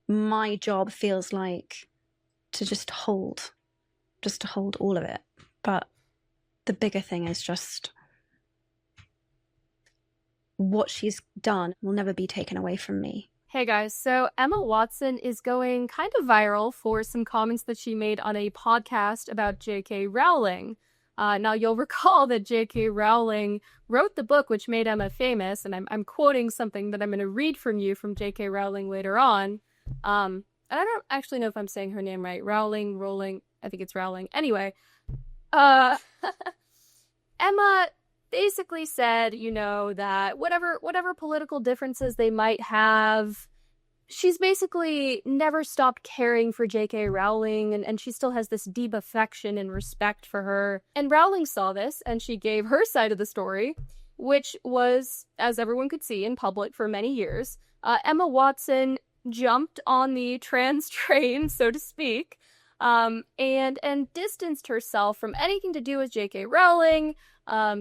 my job feels like to just to hold all of it. But the bigger thing is just what she's done will never be taken away from me. Hey guys, so Emma Watson is going kind of viral for some comments that she made on a podcast about J.K. Rowling. Now, you'll recall that J.K. Rowling wrote the book which made Emma famous, and I'm quoting something that I'm going to read from you from J.K. Rowling later on. And I don't actually know if I'm saying her name right. Rowling, I think it's Rowling. Anyway, uh, Emma basically said, that whatever political differences they might have, she's basically never stopped caring for J.K. Rowling, and she still has this deep affection and respect for her. And Rowling saw this, and she gave her side of the story, which was, as everyone could see in public for many years, Emma Watson jumped on the trans train, so to speak, and distanced herself from anything to do with J.K. Rowling.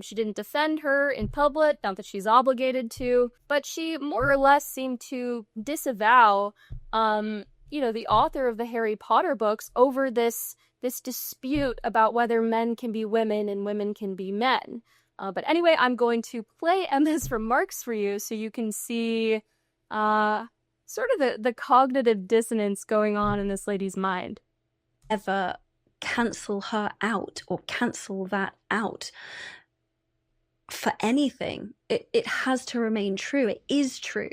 She didn't defend her in public, not that she's obligated to, but she more or less seemed to disavow, the author of the Harry Potter books over this dispute about whether men can be women and women can be men. But anyway, I'm going to play Emma's remarks for you so you can see sort of the cognitive dissonance going on in this lady's mind. Ever cancel her out or cancel that out for anything. It has to remain true. It is true.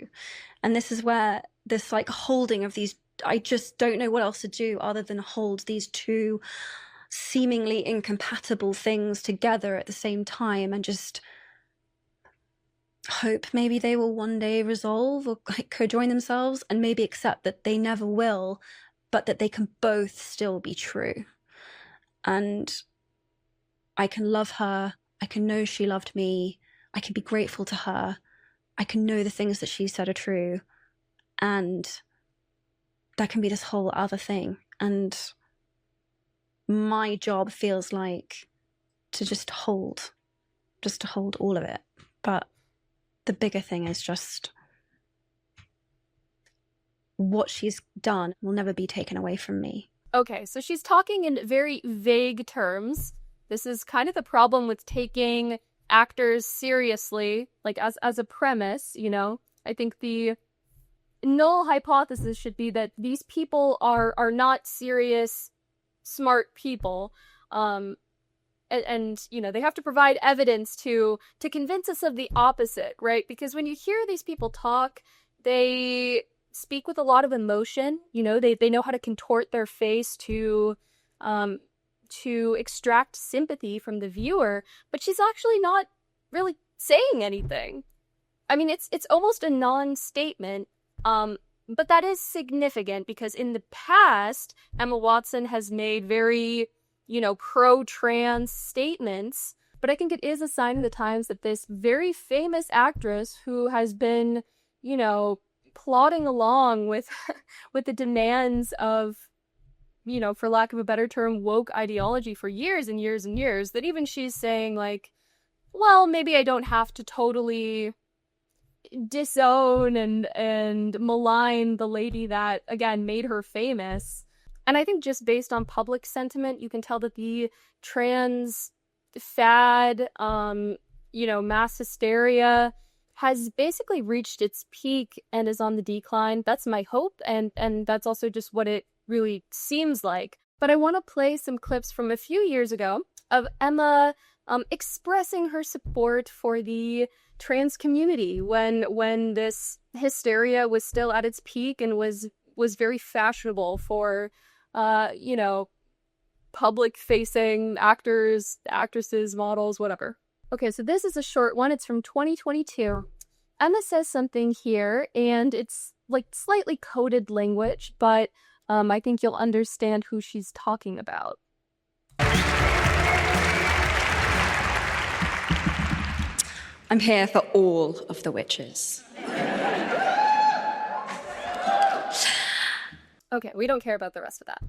And this is where this like holding of these, I just don't know what else to do other than hold these two seemingly incompatible things together at the same time and just hope maybe they will one day resolve or like co-join themselves, and maybe accept that they never will, but that they can both still be true. And I can love her. I can know she loved me. I can be grateful to her. I can know the things that she said are true. And that can be this whole other thing. And my job feels like to just hold all of it. But the bigger thing is just what she's done will never be taken away from me. Okay, so she's talking in very vague terms. This is kind of the problem with taking actors seriously, like as a premise, I think the null hypothesis should be that these people are not serious, smart people. And they have to provide evidence to convince us of the opposite, right? Because when you hear these people talk, they speak with a lot of emotion. They know how to contort their face to extract sympathy from the viewer, but she's actually not really saying anything. I mean, it's almost a non-statement, but that is significant because in the past, Emma Watson has made very, pro-trans statements, but I think it is a sign of the times that this very famous actress who has been, plodding along with with the demands of, for lack of a better term, woke ideology for years and years and years, that even she's saying like, well, maybe I don't have to totally disown and malign the lady that, again, made her famous. And I think just based on public sentiment, you can tell that the trans fad, mass hysteria has basically reached its peak and is on the decline. That's my hope, and that's also just what it really seems like. But I want to play some clips from a few years ago of Emma expressing her support for the trans community when this hysteria was still at its peak and was very fashionable for public facing actors, actresses, models, whatever. Okay, so this is a short one. It's from 2022. Emma says something here, and it's like slightly coded language, but I think you'll understand who she's talking about. I'm here for all of the witches. Okay, we don't care about the rest of that.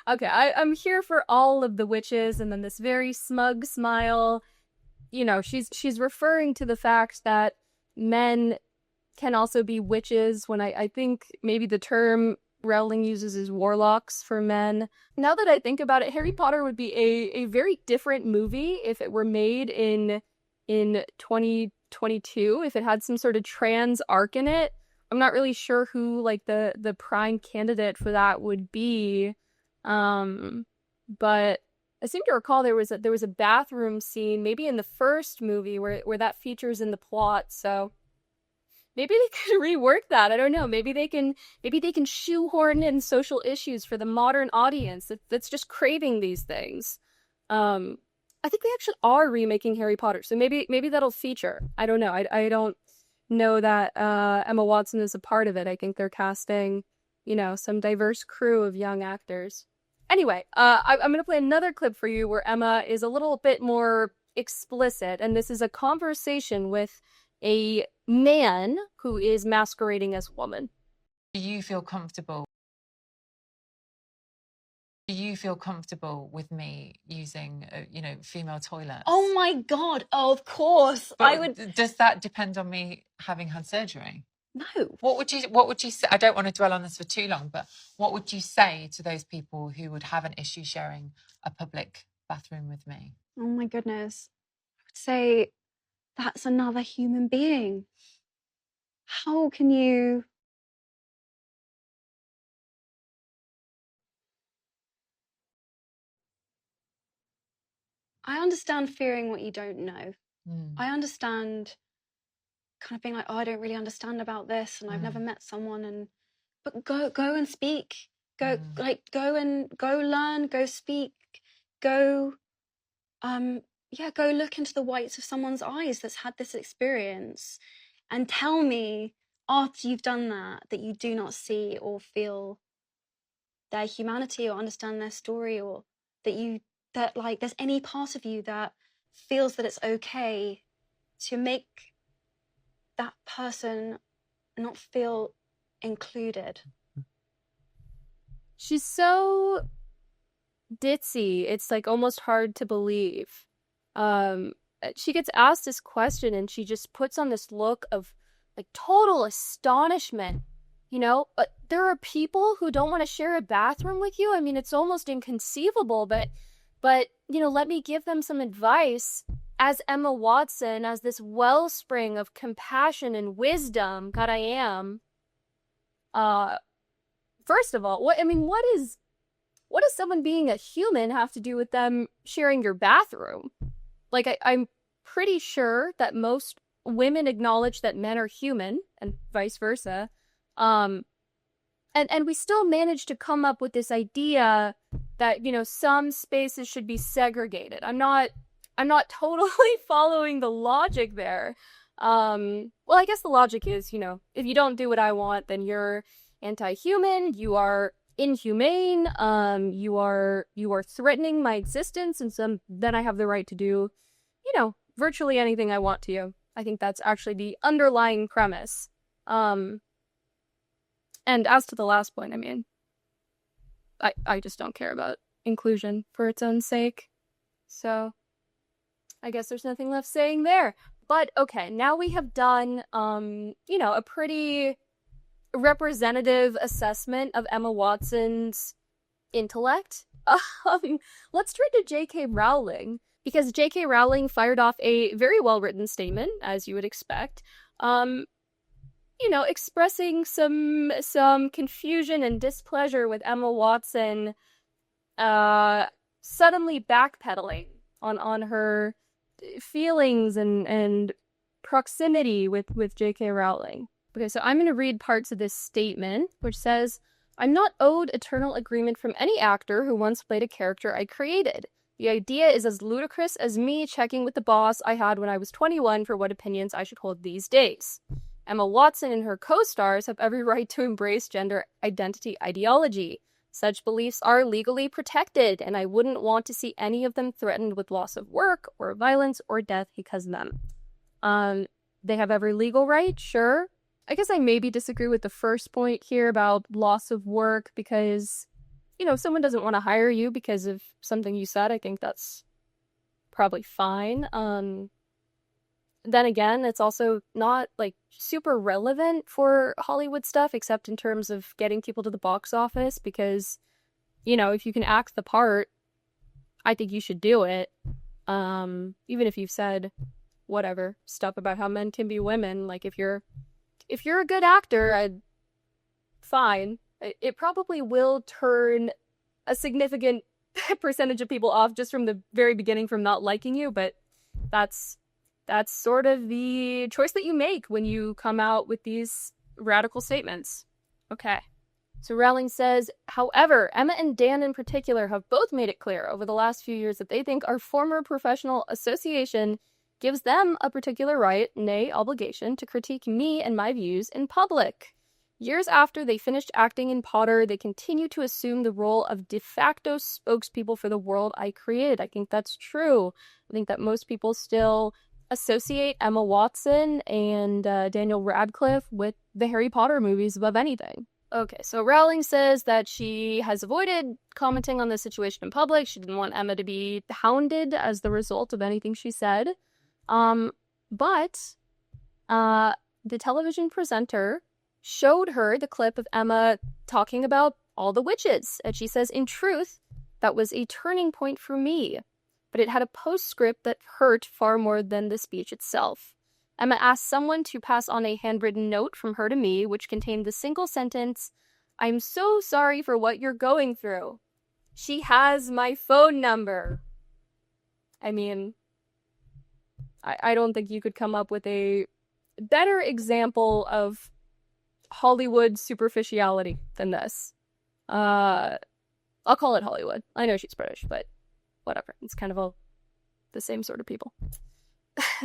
Okay, I'm here for all of the witches, and then this very smug smile. She's referring to the fact that men can also be witches, when I think maybe the term Rowling uses is warlocks for men. Now that I think about it, Harry Potter would be a very different movie if it were made in 2022, if it had some sort of trans arc in it. I'm not really sure who like the prime candidate for that would be. But I seem to recall there was a bathroom scene maybe in the first movie where that features in the plot. So maybe they could rework that. I don't know. Maybe they can shoehorn in social issues for the modern audience that's just craving these things. I think they actually are remaking Harry Potter, so maybe that'll feature. I don't know. I don't know that Emma Watson is a part of it. I think they're casting, some diverse crew of young actors. Anyway, I'm going to play another clip for you where Emma is a little bit more explicit, and this is a conversation with a man who is masquerading as a woman. Do you feel comfortable with me using, female toilets? Oh my God, of course. But I would. Does that depend on me having had surgery? No. What would you say? I don't want to dwell on this for too long, but what would you say to those people who would have an issue sharing a public bathroom with me? Oh my goodness. I would say that's another human being. How can you... I understand fearing what you don't know. I understand kind of being like, oh, I don't really understand about this, and I've never met someone, but go and speak. Go learn, go speak, go look into the whites of someone's eyes that's had this experience, and tell me after you've done that you do not see or feel their humanity or understand their story, or that like there's any part of you that feels that it's okay to make that person not feel included. She's so ditzy, it's like almost hard to believe. She gets asked this question and she just puts on this look of like total astonishment. There are people who don't want to share a bathroom with you. I mean, it's almost inconceivable, but let me give them some advice. As Emma Watson, as this wellspring of compassion and wisdom, God, I am. First of all, what does someone being a human have to do with them sharing your bathroom? Like, I'm pretty sure that most women acknowledge that men are human, and vice versa. And we still manage to come up with this idea that, some spaces should be segregated. I'm not totally following the logic there. Well, I guess the logic is, if you don't do what I want, then you're anti-human, you are inhumane, you are threatening my existence, and then I have the right to do, virtually anything I want to you. I think that's actually the underlying premise. And as to the last point, I just don't care about inclusion for its own sake. So I guess there's nothing left saying there. But okay, now we have done, a pretty representative assessment of Emma Watson's intellect. Let's turn to J.K. Rowling, because J.K. Rowling fired off a very well-written statement, as you would expect, expressing some confusion and displeasure with Emma Watson suddenly backpedaling on her feelings and proximity with J.K. Rowling. Okay, so I'm going to read parts of this statement, which says, "I'm not owed eternal agreement from any actor who once played a character I created. The idea is as ludicrous as me checking with the boss I had when I was 21 for what opinions I should hold these days. Emma Watson and her co-stars have every right to embrace gender identity ideology. Such beliefs are legally protected, and I wouldn't want to see any of them threatened with loss of work or violence or death because of them." They have every legal right, sure. I guess I maybe disagree with the first point here about loss of work, because, if someone doesn't want to hire you because of something you said, I think that's probably fine. then again, it's also not like super relevant for Hollywood stuff, except in terms of getting people to the box office, because, you know, if you can act the part, I think you should do it. Even if you've said whatever stuff about how men can be women, like if you're a good actor, fine. It probably will turn a significant percentage of people off just from the very beginning from not liking you, but that's sort of the choice that you make when you come out with these radical statements. Okay. So Rowling says, however, Emma and Dan in particular have both made it clear over the last few years that they think our former professional association gives them a particular right, nay, obligation, to critique me and my views in public. Years after they finished acting in Potter, they continue to assume the role of de facto spokespeople for the world I created. I think that's true. I think that most people still associate Emma Watson and Daniel Radcliffe with the Harry Potter movies above anything. Okay, so Rowling says that she has avoided commenting on the situation in public. She didn't want Emma to be hounded as the result of anything she said. But the television presenter showed her the clip of Emma talking about all the witches. And she says, in truth, that was a turning point for me. But it had a postscript that hurt far more than the speech itself. Emma asked someone to pass on a handwritten note from her to me, which contained the single sentence, "I'm so sorry for what you're going through." She has my phone number. I mean, I don't think you could come up with a better example of Hollywood superficiality than this. I'll call it Hollywood. I know she's British, but whatever. It's kind of the same sort of people.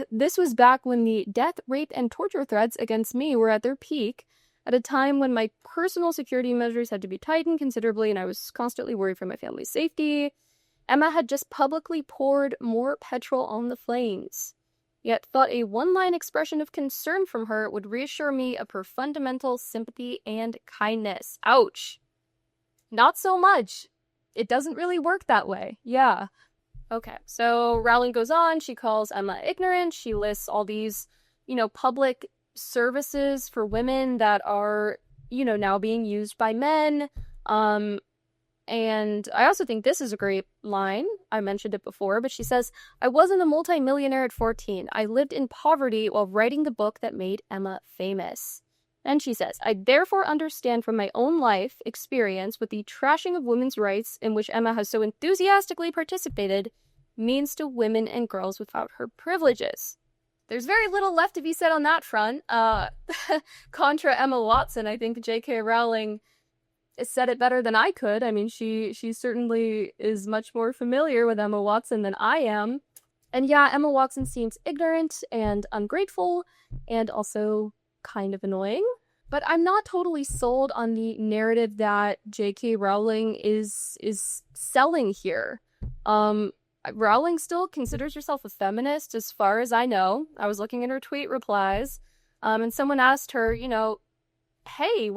This was back when the death, rape, and torture threats against me were at their peak, at a time when my personal security measures had to be tightened considerably and I was constantly worried for my family's safety. Emma had just publicly poured more petrol on the flames, yet thought a one-line expression of concern from her would reassure me of her fundamental sympathy and kindness. Ouch. Not so much. It doesn't really work that way. Yeah. Okay, so Rowling goes on, she calls Emma ignorant, she lists all these, public services for women that are, now being used by men, and I also think this is a great line, I mentioned it before, but she says, I wasn't a multimillionaire at 14, I lived in poverty while writing the book that made Emma famous. And she says, I therefore understand from my own life experience what the trashing of women's rights in which Emma has so enthusiastically participated means to women and girls without her privileges. There's very little left to be said on that front. Contra Emma Watson, I think J.K. Rowling said it better than I could. I mean, she certainly is much more familiar with Emma Watson than I am. And yeah, Emma Watson seems ignorant and ungrateful and also kind of annoying, but I'm not totally sold on the narrative that J.K. Rowling is selling here. Rowling still considers herself a feminist, as far as I know. I was looking at her tweet replies, and someone asked her, hey,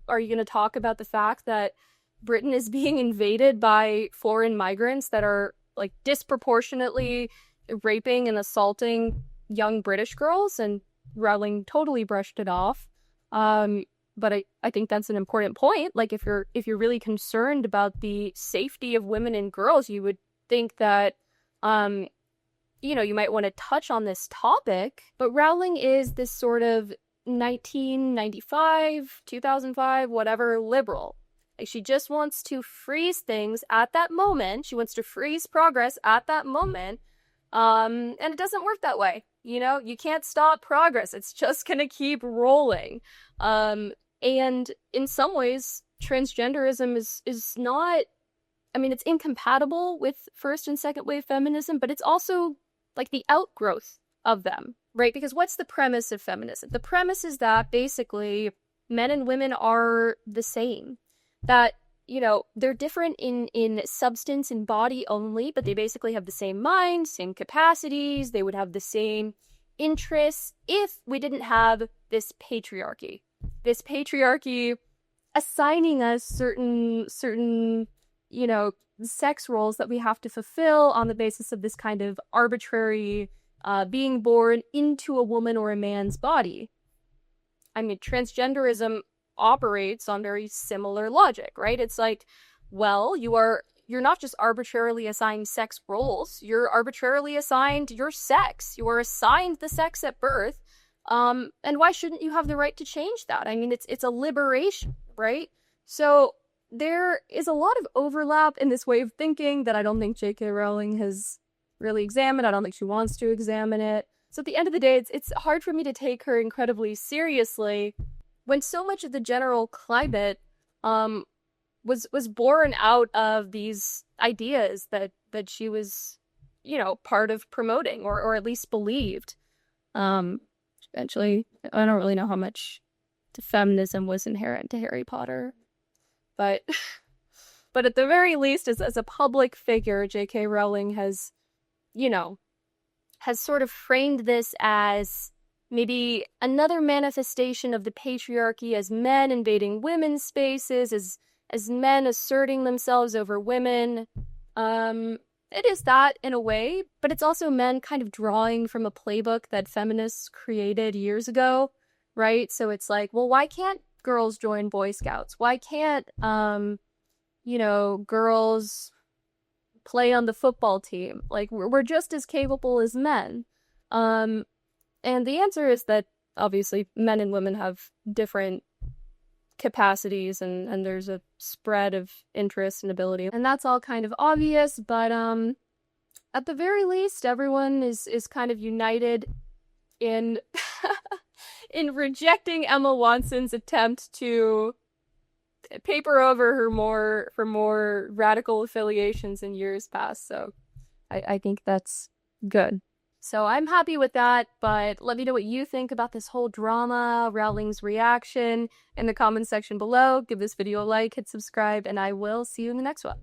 are you going to talk about the fact that Britain is being invaded by foreign migrants that are like disproportionately raping and assaulting young British girls? And Rowling totally brushed it off. But I think that's an important point. Like, if you're really concerned about the safety of women and girls, you would think that, you might want to touch on this topic. But Rowling is this sort of 1995, 2005, whatever, liberal. Like, she just wants to freeze things at that moment. She wants to freeze progress at that moment. And it doesn't work that way. You can't stop progress. It's just gonna keep rolling. And in some ways, transgenderism is not, it's incompatible with first and second wave feminism, but it's also like the outgrowth of them, right? Because what's the premise of feminism? The premise is that basically men and women are the same. That, they're different in substance and body only, but they basically have the same mind, same capacities, they would have the same interests if we didn't have this patriarchy. This patriarchy assigning us certain sex roles that we have to fulfill on the basis of this kind of arbitrary being born into a woman or a man's body. I mean, transgenderism operates on very similar logic, right? It's like, well, you're not just arbitrarily assigned sex roles, you're arbitrarily assigned your sex. You are assigned the sex at birth. And why shouldn't you have the right to change that? I mean, it's a liberation, right? So there is a lot of overlap in this way of thinking that I don't think J.K. Rowling has really examined. I don't think she wants to examine it. So at the end of the day, it's hard for me to take her incredibly seriously when so much of the general climate was born out of these ideas that she was, part of promoting or at least believed. Eventually, I don't really know how much feminism was inherent to Harry Potter, but at the very least, as a public figure, J.K. Rowling has sort of framed this as maybe another manifestation of the patriarchy, as men invading women's spaces, as men asserting themselves over women. It is that in a way, but it's also men kind of drawing from a playbook that feminists created years ago, right? So it's like, well, why can't girls join Boy Scouts? Why can't, girls play on the football team? Like, we're just as capable as men. And the answer is that obviously men and women have different capacities and there's a spread of interest and ability, and that's all kind of obvious, but at the very least everyone is kind of united in in rejecting Emma Watson's attempt to paper over her more radical affiliations in years past. So I think that's good. So I'm happy with that, but let me know what you think about this whole drama, Rowling's reaction in the comments section below. Give this video a like, hit subscribe, and I will see you in the next one.